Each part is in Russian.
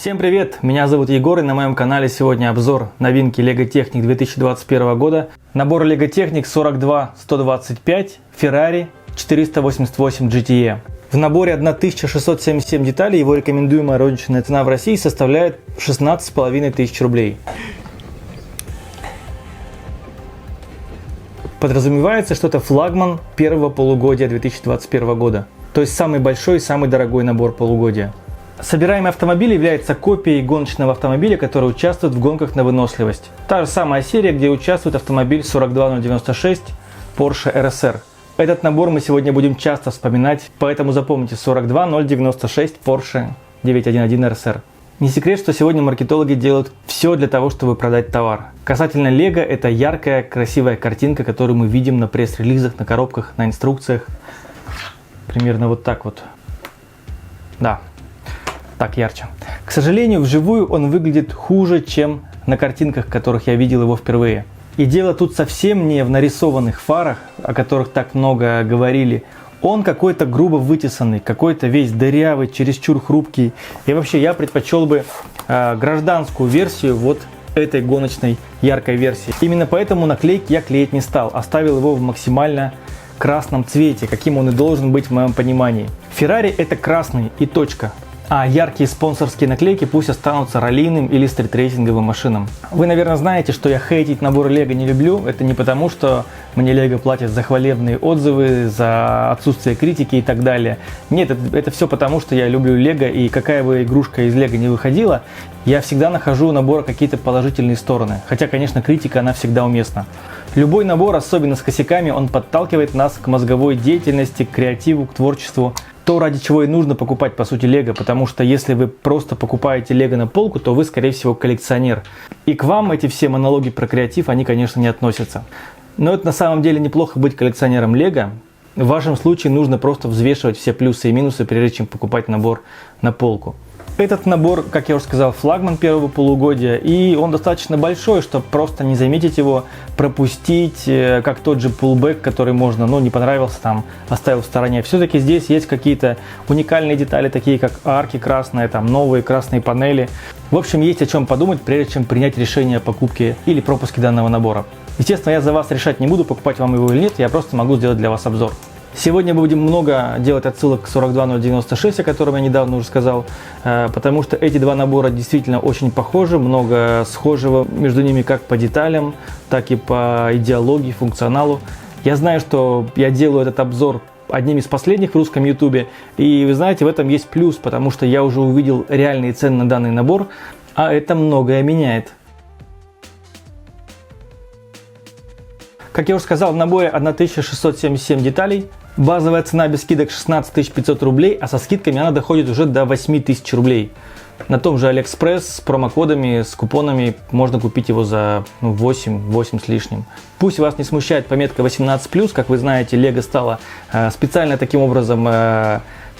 Всем привет! Меня зовут Егор, и на моем канале сегодня обзор новинки LEGO Technic 2021 года. Набор LEGO Technic 42125 Ferrari 488 GTE. В наборе 1677 деталей, его рекомендуемая розничная цена в России составляет 16,5 рублей. Подразумевается, что это флагман первого полугодия 2021 года. То есть самый большой и самый дорогой набор полугодия. Собираемый автомобиль является копией гоночного автомобиля, который участвует в гонках на выносливость. Та же самая серия, где участвует автомобиль 42096 Porsche RSR. Этот набор мы сегодня будем часто вспоминать, поэтому запомните 42096 Porsche 911 RSR. Не секрет, что сегодня маркетологи делают все для того, чтобы продать товар. Касательно Lego, это яркая, красивая картинка, которую мы видим на пресс-релизах, на коробках, на инструкциях. Примерно вот так вот. Да. Так ярче. К сожалению, вживую он выглядит хуже, чем на картинках, которых я видел его впервые. И дело тут совсем не в нарисованных фарах, о которых так много говорили. Он какой-то грубо вытесанный, какой-то весь дырявый, чересчур хрупкий. И вообще я предпочел бы гражданскую версию вот этой гоночной яркой версии. Именно поэтому наклейки я клеить не стал, оставил его в максимально красном цвете, каким он и должен быть в моем понимании. Ferrari это красный и точка. А яркие спонсорские наклейки пусть останутся раллийным или стритрейсинговым машинам. Вы, наверное, знаете, что я хейтить наборы Lego не люблю. Это не потому, что мне Lego платят за хвалебные отзывы, за отсутствие критики и так далее. Нет, это все потому, что я люблю Lego, и какая бы игрушка из Lego не выходила, я всегда нахожу у набора какие-то положительные стороны. Хотя, конечно, критика, она всегда уместна. Любой набор, особенно с косяками, он подталкивает нас к мозговой деятельности, к креативу, к творчеству. То, ради чего и нужно покупать, по сути, Lego, потому что если вы просто покупаете Lego на полку, то вы, скорее всего, коллекционер. И к вам эти все монологи про креатив, они, конечно, не относятся. Но это на самом деле неплохо быть коллекционером Lego. В вашем случае нужно просто взвешивать все плюсы и минусы, прежде чем покупать набор на полку. Этот набор, как я уже сказал, флагман первого полугодия, и он достаточно большой, чтобы просто не заметить его, пропустить, как тот же пулбэк, который можно, не понравился, там, оставил в стороне. Все-таки здесь есть какие-то уникальные детали, такие как арки красные, там, новые красные панели. В общем, есть о чем подумать, прежде чем принять решение о покупке или пропуске данного набора. Естественно, я за вас решать не буду, покупать вам его или нет, я просто могу сделать для вас обзор. Сегодня мы будем много делать отсылок к 42096, о котором я недавно уже сказал, потому что эти два набора действительно очень похожи, много схожего между ними как по деталям, так и по идеологии, функционалу. Я знаю, что я делаю этот обзор одним из последних в русском ютубе, и вы знаете, в этом есть плюс, потому что я уже увидел реальные цены на данный набор, а это многое меняет. Как я уже сказал, в наборе 1677 деталей. Базовая цена без скидок 16 500 рублей, а со скидками она доходит уже до 8000 рублей. На том же Алиэкспресс с промокодами, с купонами можно купить его за 8 с лишним. Пусть вас не смущает пометка 18+, как вы знаете, Lego стала специально таким образом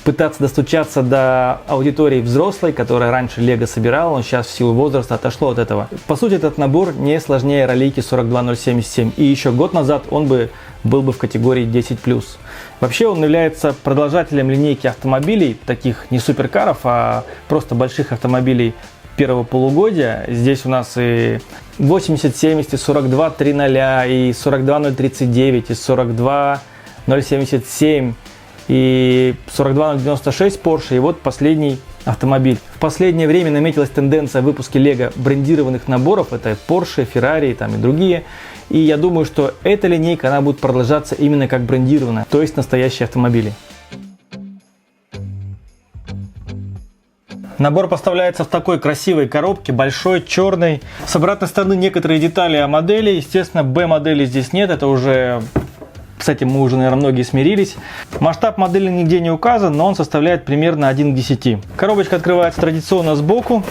пытаться достучаться до аудитории взрослой, которая раньше Lego собирала, но сейчас в силу возраста отошло от этого. По сути, этот набор не сложнее раллийки 42077, и еще год назад он был бы в категории 10+. Вообще он является продолжателем линейки автомобилей, таких не суперкаров, а просто больших автомобилей первого полугодия. Здесь у нас и 8070, и 42300, и 42039, и 42077, и 42096 Porsche, и вот последний автомобиль. В последнее время наметилась тенденция в выпуске Lego брендированных наборов, это Porsche, Ferrari там и другие. И я думаю, что эта линейка, она будет продолжаться именно как брендированная, то есть настоящие автомобили. Набор поставляется в такой красивой коробке, большой, черной. С обратной стороны некоторые детали о модели, естественно, B-модели здесь нет, это уже... С этим мы уже, наверное, многие смирились. Масштаб модели нигде не указан, но он составляет примерно 1 к 10. Коробочка открывается традиционно сбоку.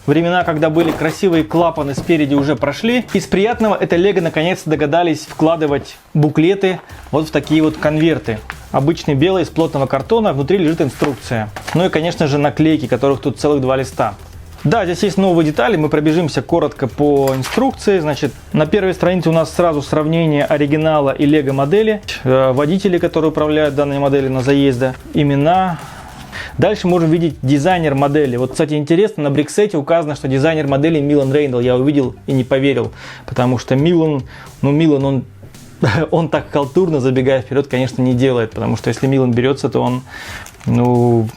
Времена, когда были красивые клапаны спереди, уже прошли. Из приятного это Lego наконец-то догадались вкладывать буклеты вот в такие вот конверты. Обычный белый из плотного картона, внутри лежит инструкция. Ну и, конечно же, наклейки, которых тут целых 2 листа. Да, здесь есть новые детали, мы пробежимся коротко по инструкции. Значит, на первой странице у нас сразу сравнение оригинала и Lego модели, водители, которые управляют данной моделью на заезде, имена, Дальше можем видеть дизайнер модели. Вот, кстати, интересно, на бриксете указано, что дизайнер модели Милан Рейндл. Я увидел и не поверил, потому что Милан, он так халтурно, забегая вперед, конечно, не делает, потому что если Милан берется, то он,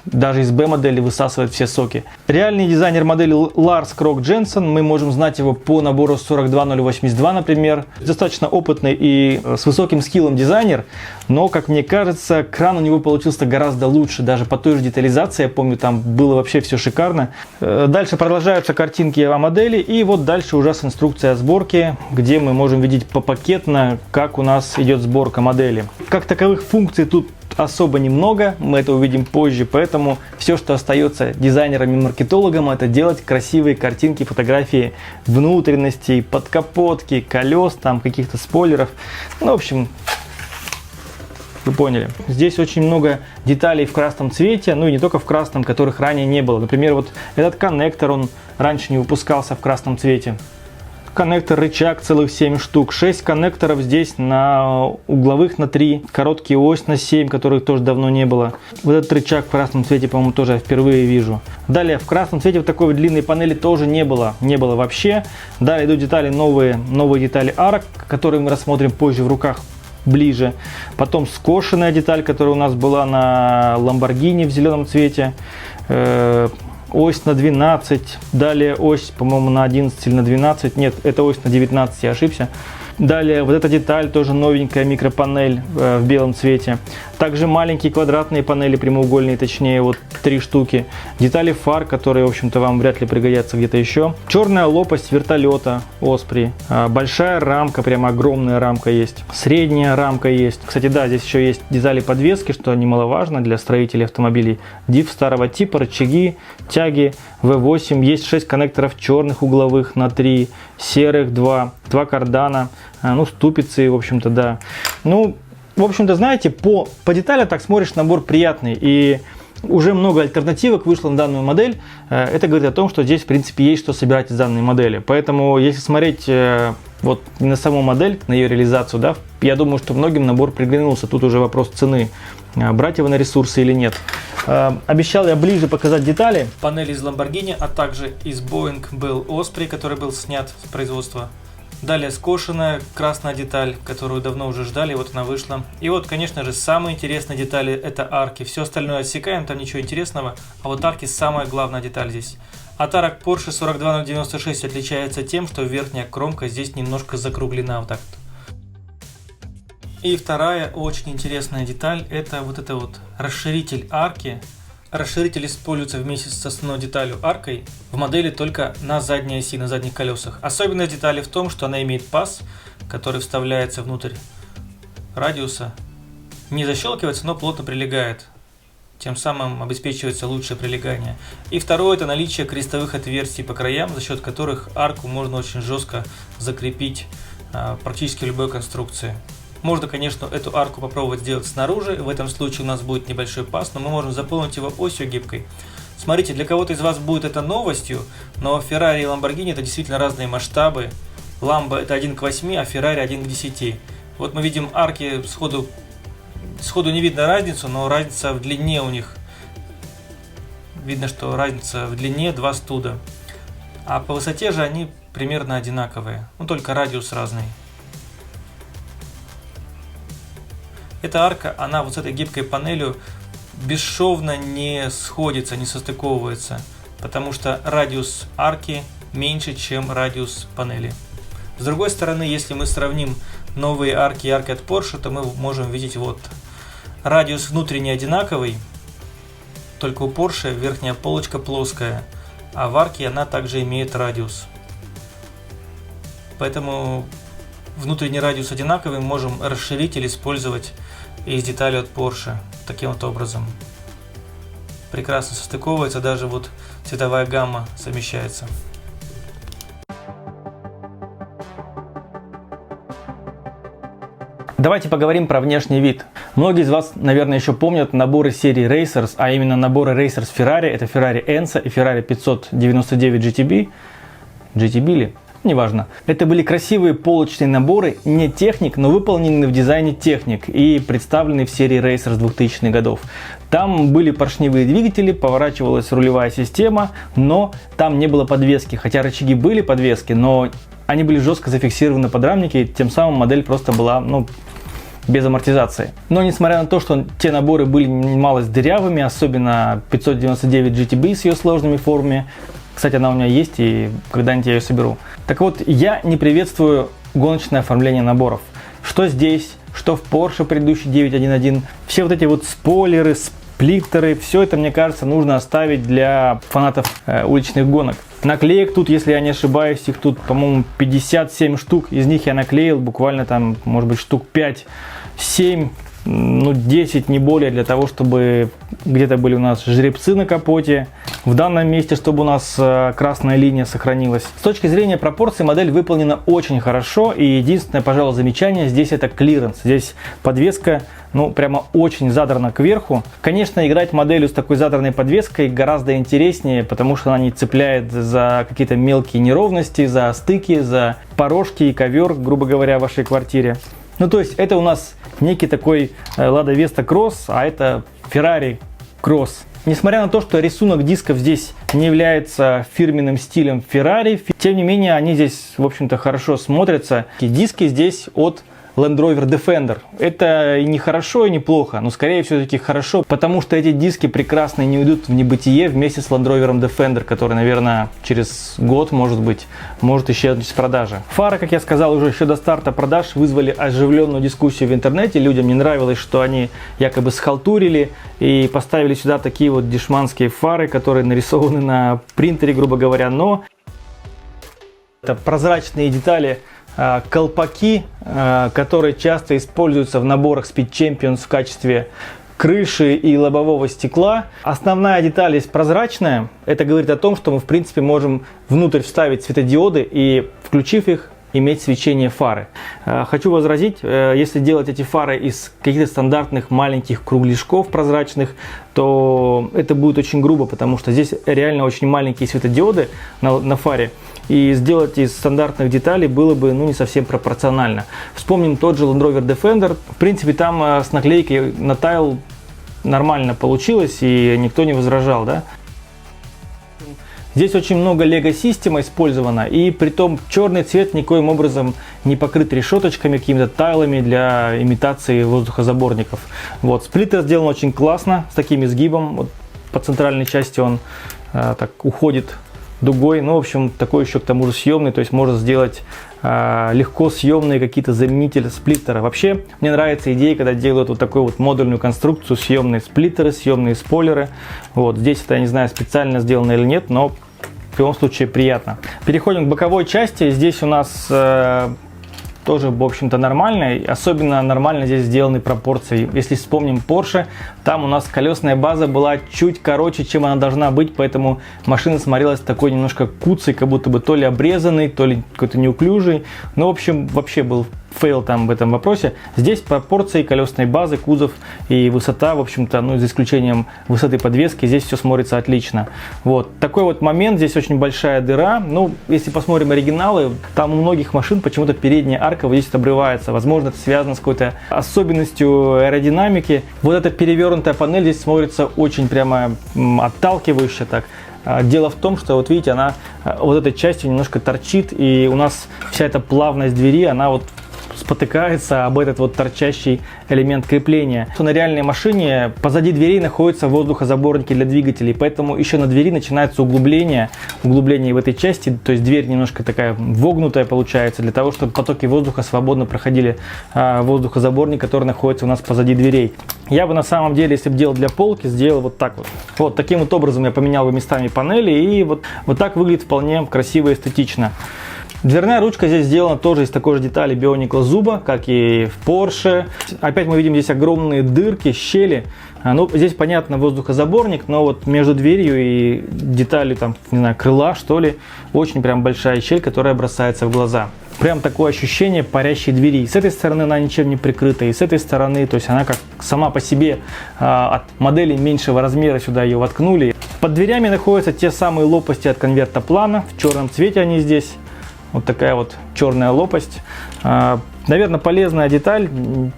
даже из B-модели высасывает все соки. Реальный дизайнер модели Ларс Крок Дженсен, мы можем знать его по набору 42082, например. Достаточно опытный и с высоким скиллом дизайнер, но, как мне кажется, кран у него получился гораздо лучше, даже по той же детализации, я помню, там было вообще все шикарно. Дальше продолжаются картинки о модели, и вот дальше уже инструкция о сборке, где мы можем видеть попакетно, как у нас идет сборка модели. Как таковых функций тут особо немного, мы это увидим позже, поэтому все, что остается дизайнерам и маркетологам, это делать красивые картинки, фотографии внутренностей, подкапотки, колес, там каких-то спойлеров. В общем, вы поняли. Здесь очень много деталей в красном цвете, и не только в красном, которых ранее не было. Например, вот этот коннектор, он раньше не выпускался в красном цвете. Коннектор, рычаг, целых 7 штук. 6 коннекторов здесь на угловых на 3. Короткий ось на 7, которых тоже давно не было. Вот этот рычаг в красном цвете, по-моему, тоже я впервые вижу. Далее, в красном цвете вот такой вот длинной панели тоже не было. Не было вообще. Далее идут детали новые детали арок, которые мы рассмотрим позже в руках ближе. Потом скошенная деталь, которая у нас была на Lamborghini в зеленом цвете. Ось на 12, далее ось, по-моему, на 11 или на 12, нет, это ось на 19, я ошибся. Далее вот эта деталь, тоже новенькая микропанель в белом цвете. Также маленькие квадратные панели, прямоугольные, точнее, вот 3 штуки. Детали фар, которые, в общем-то, вам вряд ли пригодятся где-то еще. Черная лопасть вертолета Osprey. Большая рамка, прямо огромная рамка есть. Средняя рамка есть. Кстати, да, здесь еще есть детали подвески, что немаловажно для строителей автомобилей. Diff старого типа, рычаги, тяги, V8. Есть 6 коннекторов черных угловых на 3, серых 2 кардана. Ступицы, в общем-то, да. В общем-то, знаете, по деталям так смотришь, набор приятный. И уже много альтернативок вышло на данную модель. Это говорит о том, что здесь, в принципе, есть что собирать из данной модели. Поэтому, если смотреть вот не на саму модель, на ее реализацию, да, я думаю, что многим набор приглянулся. Тут уже вопрос цены, брать его на ресурсы или нет. Обещал я ближе показать детали. Панель из Lamborghini, а также из Boeing был Osprey, который был снят с производства. Далее скошенная красная деталь, которую давно уже ждали, вот она вышла. И вот, конечно же, самые интересные детали — это арки. Все остальное отсекаем, там ничего интересного, а вот арки — самая главная деталь здесь. От арок Porsche 42096 отличается тем, что верхняя кромка здесь немножко закруглена вот так. И вторая очень интересная деталь — это вот расширитель арки. Расширитель используется вместе с основной деталью аркой в модели только на задней оси, на задних колесах. Особенность детали в том, что она имеет паз, который вставляется внутрь радиуса. Не защелкивается, но плотно прилегает. Тем самым обеспечивается лучшее прилегание. И второе — это наличие крестовых отверстий по краям, за счет которых арку можно очень жестко закрепить практически в любой конструкции. Можно, конечно, эту арку попробовать сделать снаружи. В этом случае у нас будет небольшой паз, но мы можем заполнить его осью гибкой. Смотрите, для кого-то из вас будет это новостью, но Ferrari и Lamborghini — это действительно разные масштабы. Lambo — это 1 к 8, а Ferrari — 1 к 10. Вот мы видим арки, сходу не видно разницу, но разница в длине у них. Видно, что разница в длине 2 студа. А по высоте же они примерно одинаковые, только радиус разный. Эта арка, она вот с этой гибкой панелью бесшовно не сходится, не состыковывается, потому что радиус арки меньше, чем радиус панели. С другой стороны, если мы сравним новые арки и арки от Porsche, то мы можем видеть вот радиус внутренний одинаковый, только у Porsche верхняя полочка плоская, а в арке она также имеет радиус. Поэтому внутренний радиус одинаковый, можем расширитель использовать из деталей от Porsche таким вот образом. Прекрасно состыковывается, даже вот цветовая гамма совмещается. Давайте поговорим про внешний вид. Многие из вас, наверное, еще помнят наборы серии Racers, а именно наборы Racers Ferrari. Это Ferrari Enzo и Ferrari 599 GTB. GTB ли? неважно. Это были красивые полочные наборы, не техник, но выполнены в дизайне техник и представлены в серии Racers 2000-х годов. Там были поршневые двигатели, поворачивалась рулевая система, но там не было подвески. Хотя рычаги были подвески, но они были жестко зафиксированы под рамники, и тем самым модель просто была, без амортизации. Но несмотря на то, что те наборы были немало дырявыми, особенно 599 GTB с ее сложными формами. Кстати, она у меня есть, и когда-нибудь я ее соберу. Так вот, я не приветствую гоночное оформление наборов. Что здесь, что в Porsche предыдущий 911. Все вот эти вот спойлеры, сплиттеры, все это, мне кажется, нужно оставить для фанатов уличных гонок. Наклеек тут, если я не ошибаюсь, их тут, по-моему, 57 штук. Из них я наклеил буквально там, может быть, штук 5-7, 10, не более, для того, чтобы где-то были у нас жеребцы на капоте. В данном месте, чтобы у нас красная линия сохранилась. С точки зрения пропорций модель выполнена очень хорошо. И единственное, пожалуй, замечание здесь это клиренс. Здесь подвеска, прямо очень задрана кверху. Конечно, играть моделью с такой задранной подвеской гораздо интереснее, потому что она не цепляет за какие-то мелкие неровности, за стыки, за порожки и ковер, грубо говоря, в вашей квартире. То есть это у нас некий такой Lada Vesta Cross, а это Ferrari Cross. Несмотря на то, что рисунок дисков здесь не является фирменным стилем Ferrari, тем не менее они здесь, в общем-то, хорошо смотрятся. И диски здесь от Land Rover Defender. Это и не хорошо, и не плохо, но скорее все-таки хорошо, потому что эти диски прекрасно не уйдут в небытие вместе с Land Rover Defender, который, наверное, через год, может исчезнуть с продажи. Фары, как я сказал, уже еще до старта продаж вызвали оживленную дискуссию в интернете. Людям не нравилось, что они якобы схалтурили и поставили сюда такие вот дешманские фары, которые нарисованы на принтере, грубо говоря, но это прозрачные детали, колпаки, которые часто используются в наборах Speed Champions в качестве крыши и лобового стекла. Основная деталь здесь прозрачная. Это говорит о том, что мы в принципе можем внутрь вставить светодиоды и, включив их, иметь свечение фары. Хочу возразить, если делать эти фары из каких-то стандартных маленьких кругляшков прозрачных, то это будет очень грубо, потому что здесь реально очень маленькие светодиоды на фаре. И сделать из стандартных деталей было бы не совсем пропорционально. Вспомним тот же Land Rover Defender. В принципе, там с наклейкой на тайл нормально получилось, и никто не возражал, да? Здесь очень много Lego System использовано, и притом черный цвет никоим образом не покрыт решеточками, какими-то тайлами для имитации воздухозаборников. Сплиттер сделан очень классно, с таким изгибом. По центральной части он так уходит дугой. В общем, такой еще к тому же съемный, то есть можно сделать легко съемные какие-то заменители сплиттера. Вообще, мне нравится идея, когда делают вот такую вот модульную конструкцию, съемные сплиттеры, съемные спойлеры. Здесь это, я не знаю, специально сделано или нет, но в любом случае приятно. Переходим к боковой части. Здесь у нас тоже, в общем-то, нормально. Особенно нормально здесь сделаны пропорции. Если вспомним Porsche, там у нас колесная база была чуть короче, чем она должна быть, поэтому машина смотрелась такой немножко куцей, как будто бы то ли обрезанный, то ли какой-то неуклюжий. В общем, вообще был фейл там в этом вопросе. Здесь пропорции колесной базы, кузов и высота, в общем-то, за исключением высоты подвески, здесь все смотрится отлично. Такой вот момент, здесь очень большая дыра. Если посмотрим оригиналы, там у многих машин почему-то передняя арка вот здесь обрывается. Возможно, это связано с какой-то особенностью аэродинамики. Эта перевернутая панель здесь смотрится очень прямо отталкивающе так. Дело в том, что, видите, она этой частью немножко торчит, и у нас вся эта плавность двери, она спотыкается об этот торчащий элемент крепления. На реальной машине позади дверей находятся воздухозаборники для двигателей, поэтому еще на двери начинается углубление в этой части, то есть дверь немножко такая вогнутая получается, для того, чтобы потоки воздуха свободно проходили воздухозаборник, который находится у нас позади дверей. Я бы на самом деле, если бы делал для полки, сделал вот так вот. Таким вот образом я поменял бы местами панели, и вот так выглядит вполне красиво и эстетично. Дверная ручка здесь сделана тоже из такой же детали Bionicle зуба, как и в Porsche. Опять мы видим здесь огромные дырки, щели. Здесь, понятно, воздухозаборник, но между дверью и деталью, крыла, что ли, очень прям большая щель, которая бросается в глаза. Прям такое ощущение парящей двери. И с этой стороны она ничем не прикрыта, и с этой стороны, то есть она как сама по себе от модели меньшего размера сюда ее воткнули. Под дверями находятся те самые лопасти от конвертоплана, в черном цвете они здесь. Вот такая вот черная лопасть. Наверное, полезная деталь,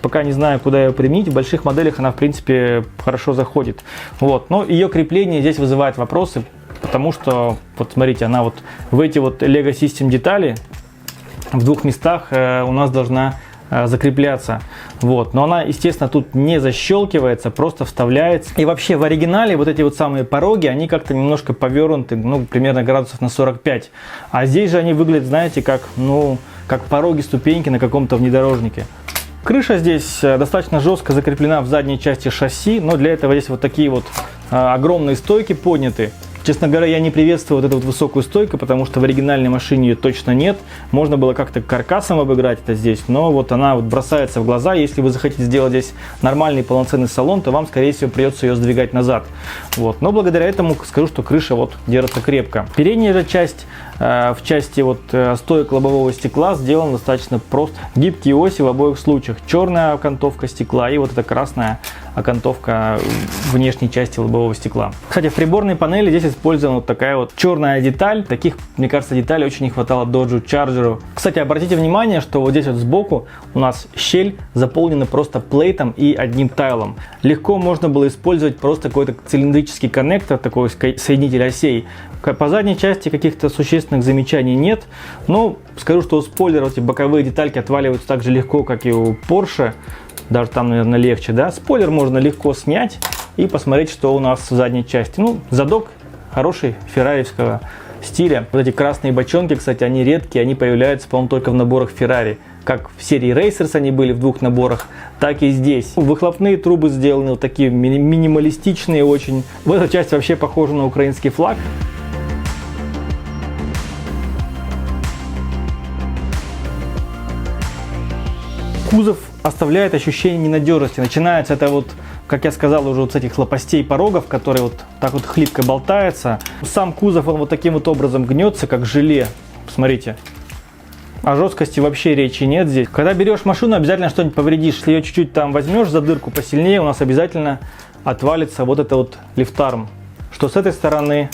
пока не знаю, куда ее применить. В больших моделях она, в принципе, хорошо заходит. Вот. Но ее крепление здесь вызывает вопросы, потому что, вот смотрите, она вот в эти вот Lego System детали в двух местах у нас должна закрепляться. Вот. Но она, естественно, тут не защелкивается, просто вставляется. И вообще в оригинале вот эти вот самые пороги, они как-то немножко повернуты, ну, примерно градусов на 45. А здесь же они выглядят, знаете, как, ну, как пороги, ступеньки на каком-то внедорожнике. Крыша здесь достаточно жестко закреплена в задней части шасси, но для этого здесь вот такие вот огромные стойки подняты. Честно говоря, я не приветствую вот эту вот высокую стойку, потому что в оригинальной машине ее точно нет. Можно было как-то каркасом обыграть это здесь, но вот она вот бросается в глаза. Если вы захотите сделать здесь нормальный полноценный салон, то вам, скорее всего, придется ее сдвигать назад. Вот. Но благодаря этому скажу, что крыша вот держится крепко. Передняя же часть, в части вот стоек лобового стекла сделана достаточно просто. Гибкие оси в обоих случаях. Черная окантовка стекла и вот эта красная окантовка внешней части лобового стекла. Кстати, в приборной панели здесь использована вот такая вот черная деталь. Таких, мне кажется, деталей очень не хватало Dodge Charger. Кстати, обратите внимание, что вот здесь вот сбоку у нас щель заполнена просто плейтом и одним тайлом. Легко можно было использовать просто какой-то цилиндрический коннектор, такой соединитель осей. По задней части каких-то существенных замечаний нет. Но скажу, что у спойлера эти боковые детальки отваливаются так же легко, как и у Porsche. Даже там, наверное, легче, да. Спойлер можно легко снять и посмотреть, что у нас в задней части. Ну, задок хороший, феррариевского стиля. Вот эти красные бочонки, кстати, они редкие, они появляются, по-моему, только в наборах Ferrari. Как в серии Racers они были в двух наборах, так и здесь. Выхлопные трубы сделаны вот такие минималистичные очень. В этой части вообще похожа на украинский флаг. Кузов оставляет ощущение ненадежности. Начинается это вот, как я сказал, уже вот с этих лопастей порогов, которые вот так вот хлипко болтаются. Сам кузов, он вот таким вот образом гнется, как желе. Смотрите. О жесткости вообще речи нет здесь. Когда берешь машину, обязательно что-нибудь повредишь. Если ее чуть-чуть там возьмешь за дырку посильнее, у нас обязательно отвалится вот это вот лифтарм. Что с этой стороны,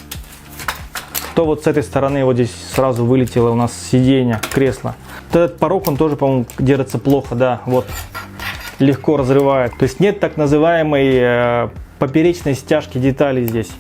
то вот с этой стороны вот здесь сразу вылетело у нас сиденье, кресло. Вот этот порог, он тоже, по-моему, держится плохо, да, вот, легко разрывает. То есть нет так называемой поперечной стяжки деталей здесь.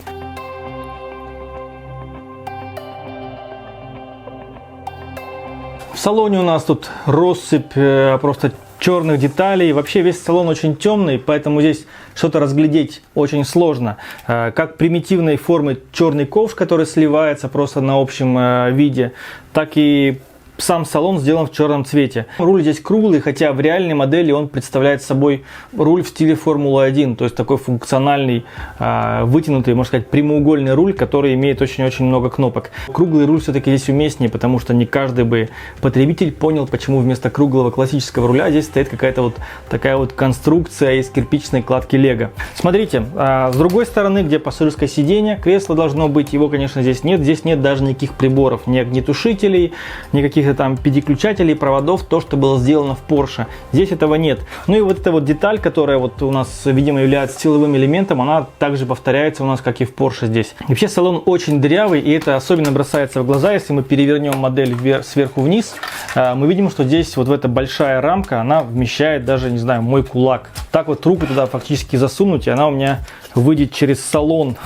В салоне у нас тут россыпь просто черных деталей. Вообще весь салон очень темный, поэтому здесь что-то разглядеть очень сложно. Как примитивной формы черный ковш, который сливается просто на общем виде, так и сам салон сделан в черном цвете. Руль здесь круглый, хотя в реальной модели он представляет собой руль в стиле Формулы-1, то есть такой функциональный, вытянутый, можно сказать, прямоугольный руль, который имеет очень-очень много кнопок. Круглый руль все-таки здесь уместнее, потому что не каждый бы потребитель понял, почему вместо круглого классического руля здесь стоит какая-то вот такая вот конструкция из кирпичной кладки Lego. Смотрите, с другой стороны, где пассажирское сиденье, кресло должно быть, его, конечно, здесь нет. Здесь нет даже никаких приборов, ни огнетушителей, никаких там переключателей, проводов, то, что было сделано в Porsche. Здесь этого нет. Ну и вот эта вот деталь, которая вот у нас, видимо, является силовым элементом, она также повторяется у нас, как и в Porsche здесь. Вообще салон очень дырявый, и это особенно бросается в глаза, если мы перевернем модель сверху вниз, мы видим, что здесь вот эта большая рамка, она вмещает даже, не знаю, мой кулак. Так вот руку туда фактически засунуть, и она у меня выйдет через салон.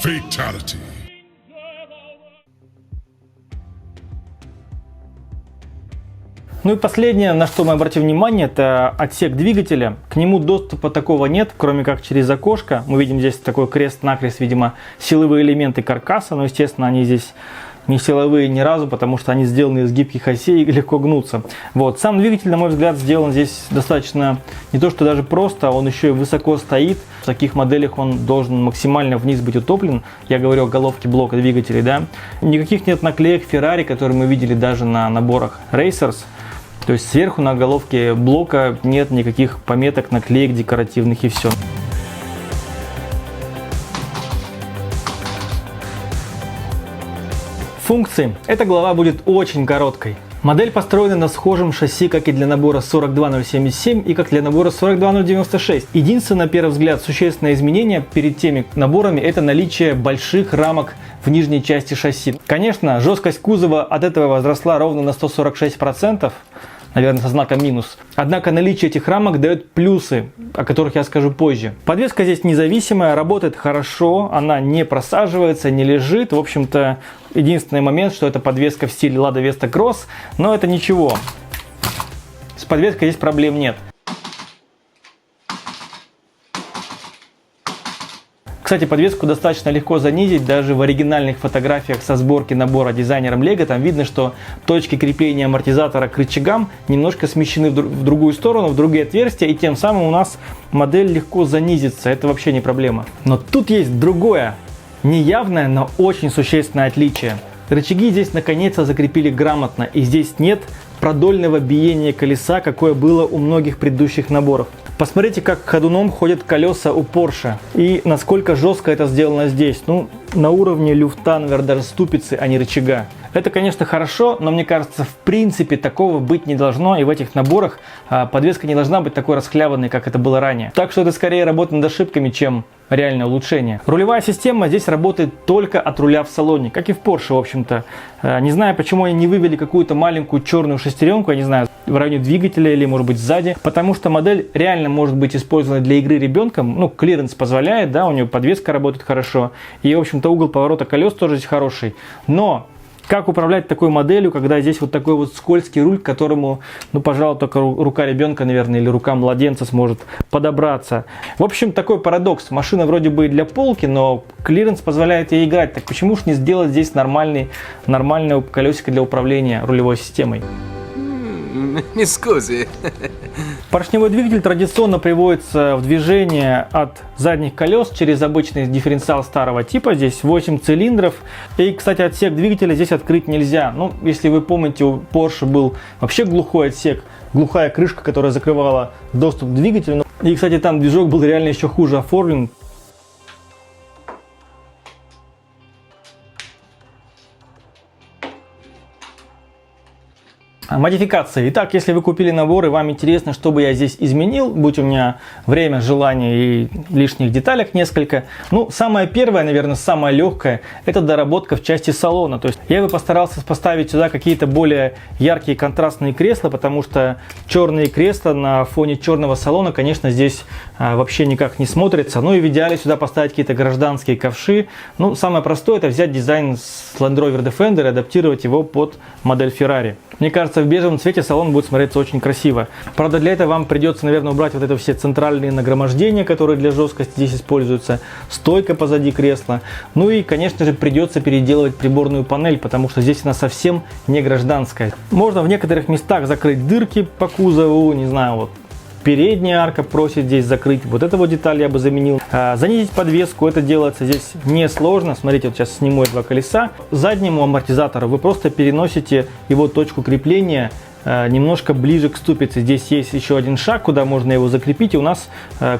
Fatality. Ну и последнее, на что мы обратим внимание, это отсек двигателя. К нему доступа такого нет, кроме как через окошко. Мы видим здесь такой крест-накрест, видимо, силовые элементы каркаса, но, естественно, они здесь не силовые ни разу, потому что они сделаны из гибких осей и легко гнутся. Вот. Сам двигатель, на мой взгляд, сделан здесь достаточно, не то что даже просто, он еще и высоко стоит. В таких моделях он должен максимально вниз быть утоплен. Я говорю о головке блока двигателей, да. Никаких нет наклеек Ferrari, которые мы видели даже на наборах Racers. То есть сверху на головке блока нет никаких пометок, наклеек декоративных и все. Функции. Эта глава будет очень короткой. Модель построена на схожем шасси, как и для набора 42077 и как для набора 42096. Единственное, на первый взгляд, существенное изменение перед теми наборами – это наличие больших рамок в нижней части шасси. Конечно, жесткость кузова от этого возросла ровно на 146%. Наверное, со знаком минус. Однако наличие этих рамок дает плюсы, о которых я скажу позже. Подвеска здесь независимая, работает хорошо, она не просаживается, не лежит. В общем-то, единственный момент, что это подвеска в стиле Lada Vesta Cross, но это ничего. С подвеской здесь проблем нет. Кстати, подвеску достаточно легко занизить, даже в оригинальных фотографиях со сборки набора дизайнером Lego там видно, что точки крепления амортизатора к рычагам немножко смещены в другую сторону, в другие отверстия, и тем самым у нас модель легко занизится, это вообще не проблема. Но тут есть другое, неявное, но очень существенное отличие. Рычаги здесь наконец-то закрепили грамотно, и здесь нет продольного биения колеса, какое было у многих предыдущих наборов. Посмотрите, как ходуном ходят колеса у Porsche и насколько жестко это сделано здесь. Ну, на уровне люфтанвер, даже ступицы, а не рычага. Это, конечно, хорошо, но мне кажется, в принципе, такого быть не должно. И в этих наборах подвеска не должна быть такой расхлябанной, как это было ранее. Так что это скорее работа над ошибками, чем реальное улучшение. Рулевая система здесь работает только от руля в салоне, как и в Porsche, в общем-то. Не знаю, почему они не вывели какую-то маленькую черную шестеренку, я не знаю, в районе двигателя или, может быть, сзади, потому что модель реально может быть использована для игры ребенком. Ну, клиренс позволяет, да, у нее подвеска работает хорошо, и, в общем-то, угол поворота колес тоже здесь хороший. Но как управлять такой моделью, когда здесь вот такой вот скользкий руль, к которому, ну, пожалуй, только рука ребенка, наверное, или рука младенца сможет подобраться. В общем, такой парадокс. Машина вроде бы для полки, но клиренс позволяет ей играть. Так почему ж не сделать здесь нормальное колесико для управления рулевой системой? Mi scusi. Поршневой двигатель традиционно приводится в движение от задних колес через обычный дифференциал старого типа. Здесь 8 цилиндров. И, кстати, отсек двигателя здесь открыть нельзя. Ну, если вы помните, у Porsche был вообще глухой отсек, глухая крышка, которая закрывала доступ к двигателю. И, кстати, там движок был реально еще хуже оформлен. Модификации. Итак, если вы купили набор и вам интересно, что бы я здесь изменил, будь у меня время, желание и лишних деталек несколько. Ну, самое первое, наверное, самое легкое, это доработка в части салона. То есть я бы постарался поставить сюда какие-то более яркие контрастные кресла, потому что черные кресла на фоне черного салона, конечно, здесь вообще никак не смотрятся. Ну и в идеале сюда поставить какие-то гражданские ковши. Ну, самое простое, это взять дизайн с Land Rover Defender и адаптировать его под модель Ferrari. Мне кажется, в бежевом цвете салон будет смотреться очень красиво. Правда, для этого вам придется, наверное, убрать вот это все центральные нагромождения, которые для жесткости здесь используются, стойка позади кресла. Ну и, конечно же, придется переделывать приборную панель, потому что здесь она совсем не гражданская. Можно в некоторых местах закрыть дырки по кузову, не знаю, вот. Передняя арка просит здесь закрыть. Вот эту вот деталь я бы заменил. Занизить подвеску, это делается здесь несложно. Смотрите, вот сейчас сниму два колеса. Заднему амортизатору вы просто переносите его точку крепления немножко ближе к ступице. Здесь есть еще один шаг, куда можно его закрепить. И у нас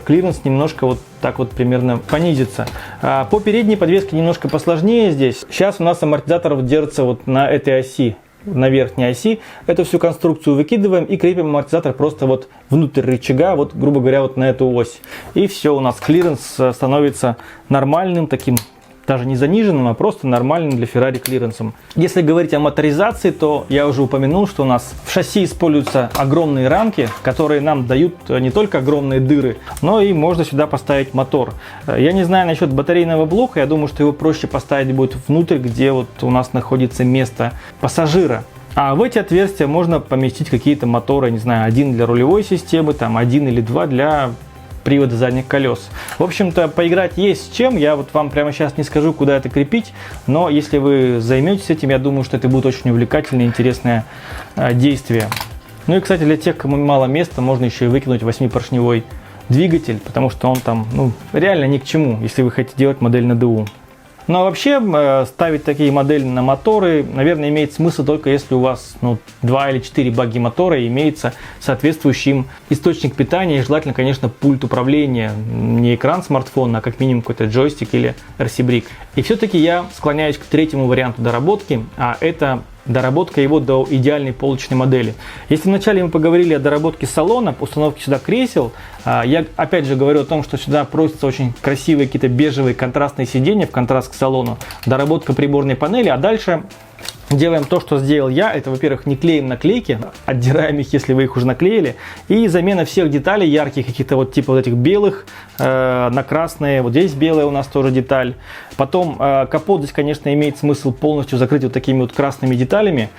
клиренс немножко вот так вот примерно понизится. По передней подвеске немножко посложнее здесь. Сейчас у нас амортизатор держится вот на этой оси, на верхней оси. Эту всю конструкцию выкидываем и крепим амортизатор просто вот внутрь рычага, вот, грубо говоря, вот на эту ось. И все, у нас клиренс становится нормальным, таким, даже не заниженным, а просто нормальным для Ferrari клиренсом. Если говорить о моторизации, то я уже упомянул, что у нас в шасси используются огромные рамки, которые нам дают не только огромные дыры, но и можно сюда поставить мотор. Я не знаю насчет батарейного блока, я думаю, что его проще поставить будет внутрь, где вот у нас находится место пассажира. А в эти отверстия можно поместить какие-то моторы, не знаю, один для рулевой системы, там один или два для привода задних колес. В общем-то, поиграть есть с чем. Я вот вам прямо сейчас не скажу, куда это крепить, но если вы займетесь этим, я думаю, что это будет очень увлекательное и интересное действие. Ну и, кстати, для тех, кому мало места, можно еще и выкинуть 8-поршневой двигатель, потому что он там, ну, реально ни к чему, если вы хотите делать модель на ДУ. Ну а вообще ставить такие модели на моторы, наверное, имеет смысл только если у вас 2 или 4 багги мотора и имеется соответствующий им источник питания и желательно, конечно, пульт управления, не экран смартфона, а как минимум какой-то джойстик или RC-брик. И все-таки я склоняюсь к третьему варианту доработки, а это доработка его до идеальной полочной модели. Если вначале мы поговорили о доработке салона, установке сюда кресел, я опять же говорю о том, что сюда просятся очень красивые какие-то бежевые контрастные сиденья в контраст к салону, доработка приборной панели, а дальше делаем то, что сделал я. Это, во-первых, не клеим наклейки, отдираем их, если вы их уже наклеили. И замена всех деталей ярких, каких-то вот типа вот этих белых на красные. Вот здесь белая у нас тоже деталь. Потом капот здесь, конечно, имеет смысл полностью закрыть вот такими вот красными деталями,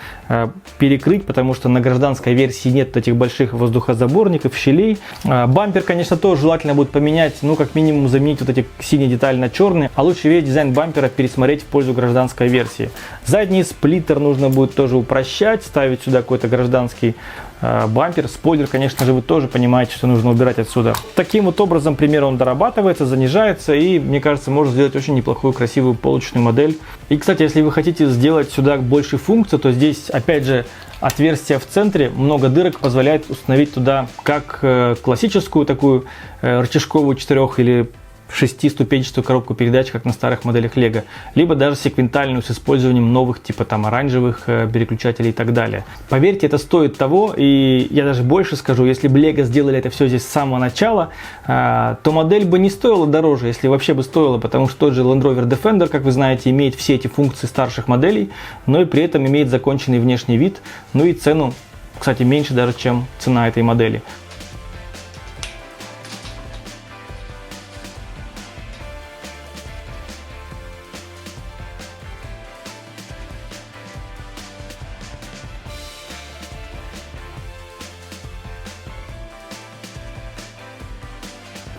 перекрыть, потому что на гражданской версии нет этих больших воздухозаборников, щелей. Бампер, конечно, тоже желательно будет поменять, ну, как минимум заменить вот эти синие детали на черные, а лучше весь дизайн бампера пересмотреть в пользу гражданской версии. Задний сплиттер нужно будет тоже упрощать, ставить сюда какой-то гражданский бампер. Спойлер, конечно же, вы тоже понимаете, что нужно убирать отсюда. Таким вот образом, к примеру, он дорабатывается, занижается и, мне кажется, может сделать очень неплохую, красивую полочную модель. И, кстати, если вы хотите сделать сюда больше функций, то здесь, опять же, отверстие в центре, много дырок, позволяет установить туда как классическую такую рычажковую 4- или 6-ступенчатую коробку передач, как на старых моделях Lego, либо даже секвентальную с использованием новых, типа там оранжевых переключателей и так далее. Поверьте, это стоит того, и я даже больше скажу, если бы Lego сделали это все здесь с самого начала, то модель бы не стоила дороже, если вообще бы стоила, потому что тот же Land Rover Defender, как вы знаете, имеет все эти функции старших моделей, но и при этом имеет законченный внешний вид, ну и цену, кстати, меньше даже, чем цена этой модели.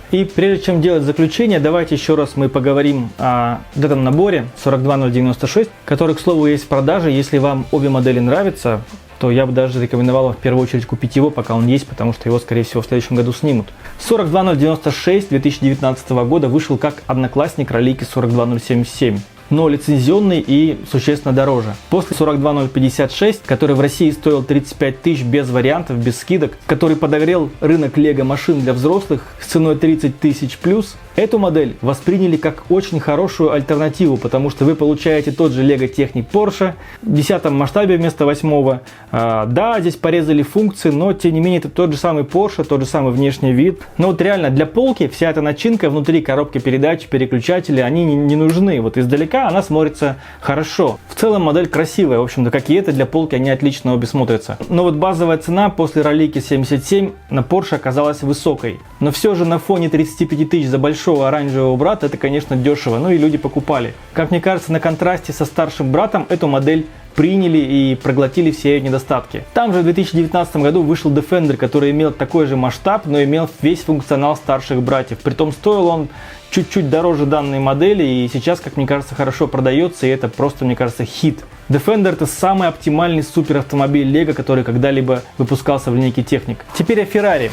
И прежде чем делать заключение, давайте еще раз мы поговорим о этом наборе 42096, который, к слову, есть в продаже. Если вам обе модели нравятся, то я бы даже рекомендовал в первую очередь купить его, пока он есть, потому что его, скорее всего, в следующем году снимут. 42096 2019 года вышел как одноклассник ролейки 42077. Но лицензионный и существенно дороже. После 42056, который в России стоил 35 тысяч без вариантов, без скидок, который подогрел рынок Lego машин для взрослых с ценой 30 тысяч плюс, эту модель восприняли как очень хорошую альтернативу, потому что вы получаете тот же Lego Technic Porsche в 10 масштабе вместо 8. Да, здесь порезали функции, но тем не менее это тот же самый Porsche, тот же самый внешний вид. Но вот реально для полки вся эта начинка внутри коробки передач, переключатели, они не нужны. Вот издалека она смотрится хорошо. В целом модель красивая, в общем-то, как и эта, для полки они отлично обе смотрятся. Но вот базовая цена после ролейки 77 на Porsche оказалась высокой. Но все же на фоне 35 тысяч за большого оранжевого брата это, конечно, дешево, ну и люди покупали. Как мне кажется, на контрасте со старшим братом эту модель приняли и проглотили все ее недостатки. Там же в 2019 году вышел Defender, который имел такой же масштаб, но имел весь функционал старших братьев. Притом стоил он чуть-чуть дороже данной модели и сейчас, как мне кажется, хорошо продается, и это просто, мне кажется, хит. Defender — это самый оптимальный суперавтомобиль Lego, который когда-либо выпускался в линейке Technic. Теперь о Ferrari.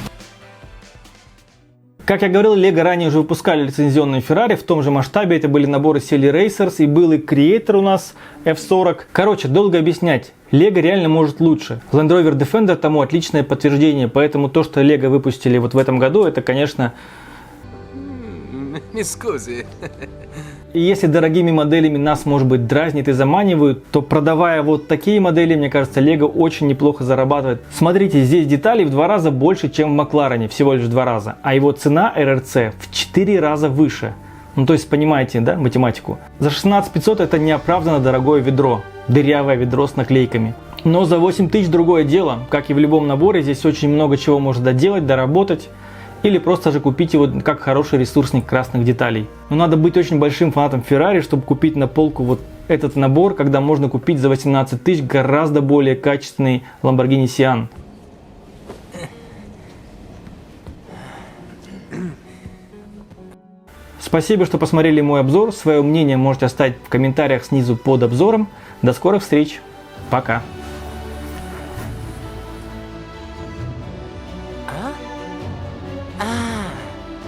Как я говорил, Lego ранее уже выпускали лицензионные Ferrari в том же масштабе. Это были наборы Silly Racers и был и Creator у нас F40. Короче, долго объяснять. Lego реально может лучше. Land Rover Defender тому отличное подтверждение. Поэтому то, что Lego выпустили вот в этом году, это, конечно... Mi scusi. И если дорогими моделями нас, может быть, дразнит и заманивают, то продавая вот такие модели, мне кажется, Lego очень неплохо зарабатывает. Смотрите, здесь деталей в 2 раза больше, чем в Макларене, всего лишь в 2 раза. А его цена RRC в 4 раза выше. Ну, то есть, понимаете, да, математику? За 16 500 это неоправданно дорогое ведро. Дырявое ведро с наклейками. Но за 8 тысяч другое дело. Как и в любом наборе, здесь очень много чего можно доделать, доработать. Или просто же купить его как хороший ресурсник красных деталей. Но надо быть очень большим фанатом Ferrari, чтобы купить на полку вот этот набор, когда можно купить за 18 тысяч гораздо более качественный Lamborghini Sian. Спасибо, что посмотрели мой обзор. Свое мнение можете оставить в комментариях снизу под обзором. До скорых встреч. Пока.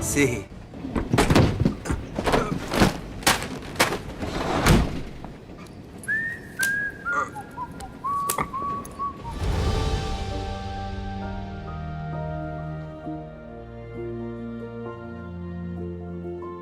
Sì.